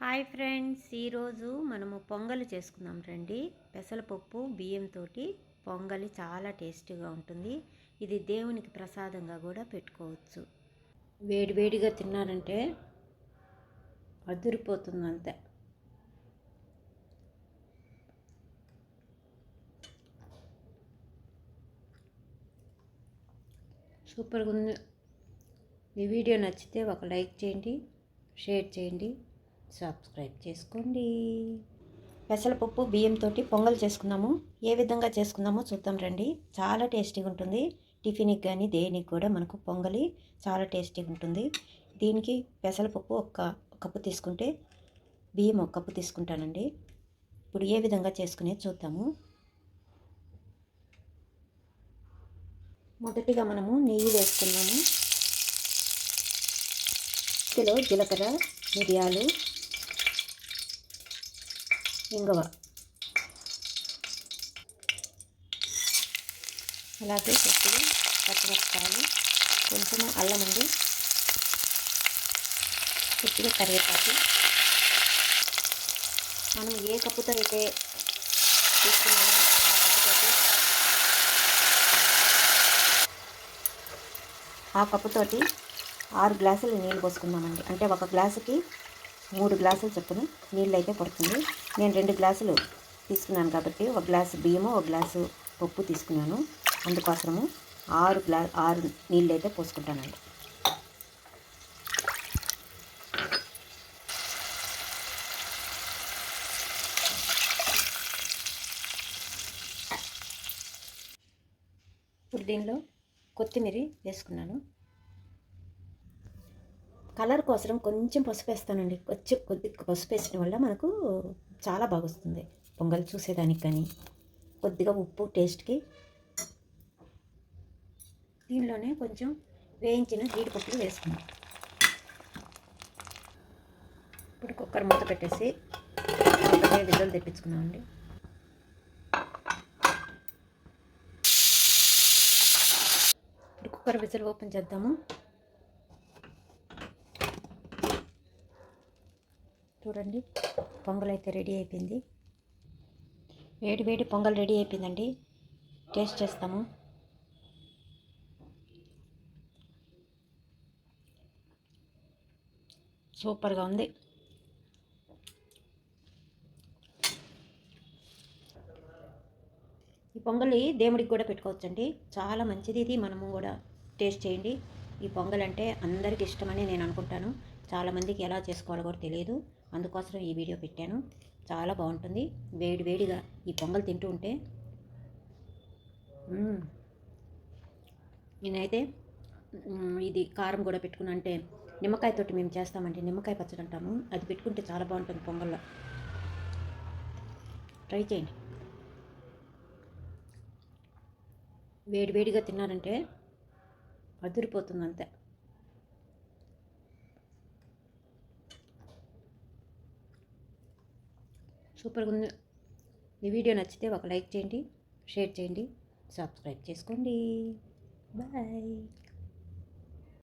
Hi friends, ఈరోజు మనము పొంగలి చేసుకుందాం రండి. పెసరపప్పు బియ్యంతో పొంగలి చాలా టేస్టీగా ఉంటుంది. ఇది దేవునికి ప్రసాదంగా కూడా పెట్టుకోవచ్చు. వేడివేడిగా తిన్నారంటే అదిరిపోతుంది అంతే. సూపర్గా ఉంది. ఈ వీడియో నచ్చితే ఒక లైక్ చేయండి, షేర్ చేయండి, సబ్స్క్రైబ్ చేసుకోండి. పెసరపప్పు బియ్యంతో పొంగల్ చేసుకుందాము. ఏ విధంగా చేసుకుందామో చూద్దాం రండి. చాలా టేస్టీగా ఉంటుంది. టిఫిన్కి కానీ దేనికి కూడా మనకు పొంగలి చాలా టేస్టీగా ఉంటుంది. దీనికి పెసరపప్పు ఒక కప్పు తీసుకుంటే బియ్యం ఒక కప్పు తీసుకుంటానండి. ఇప్పుడు ఏ విధంగా చేసుకునేది చూద్దాము. మొదటిగా మనము నెయ్యి వేసుకున్నాము. కిలో జీలకర్ర, మిరియాలు, ఇంగువ, అలాగే కొద్దిగా పచ్చిమిరపకాయలు, కొంచెం అల్లం అండి, కొద్దిగా కరివేపాకు. మనం ఏ కప్పుతో అయితే తీసుకున్నామో ఆ కప్పుతోటి 6 గ్లాసులు నీళ్ళు పోసుకుందామండి. అంటే ఒక గ్లాసుకి 3 గ్లాసులు చొప్పున నీళ్ళు అయితే పడుతుంది. నేను 2 గ్లాసులు తీసుకున్నాను కాబట్టి ఒక గ్లాసు బియ్యము ఒక గ్లాసు పప్పు తీసుకున్నాను. అందుకోసము 6 నీళ్ళు అయితే పోసుకుంటానండి. ఇప్పుడు దీనిలో కొత్తిమీర వేసుకున్నాను. కలర్ కోసం కొంచెం పసుపు వేస్తానండి. కొద్దిగా పసుపు వేసిన వల్ల మనకు చాలా బాగా వస్తుంది పొంగల్ చూసేదానికి. కానీ కొద్దిగా ఉప్పు టేస్ట్కి. దీనిలోనే కొంచెం వేయించిన జీడిపప్పులు వేసుకున్నాం. ఇప్పుడు కుక్కర్ మూత పెట్టేసి ఒకటే విజల్ తెప్పించుకున్నామండి. ఇప్పుడు కుక్కర్ విజిల్ ఓపెన్ చేద్దాము. చూడండి, పొంగల్ అయితే రెడీ అయిపోయింది. వేడి వేడి పొంగల్ రెడీ అయిపోయిందండి. టేస్ట్ చేస్తాము. సూపర్గా ఉంది. ఈ పొంగలి దేవుడికి కూడా పెట్టుకోవచ్చండి. చాలా మంచిది. ఇది మనము కూడా టేస్ట్ చేయండి. ఈ పొంగల్ అంటే అందరికి ఇష్టమని నేను అనుకుంటాను. చాలామందికి ఎలా చేసుకోవాలో కూడా తెలియదు. అందుకోసం ఈ వీడియో పెట్టాను. చాలా బాగుంటుంది. వేడి వేడిగా ఈ పొంగల్ తింటూ ఉంటే నేనైతే ఇది కారం కూడా పెట్టుకున్నా. అంటే నిమ్మకాయతోటి మేము చేస్తామండి. నిమ్మకాయ పచ్చడి అంటాము. అది పెట్టుకుంటే చాలా బాగుంటుంది పొంగల్లో. ట్రై చేయండి. వేడివేడిగా తిన్నారంటే అదిరిపోతుంది అంతే. సూపర్గా ఉంది. ఈ వీడియో నచ్చితే ఒక లైక్ చేయండి, షేర్ చేయండి, సబ్స్క్రైబ్ చేసుకోండి. బాయ్.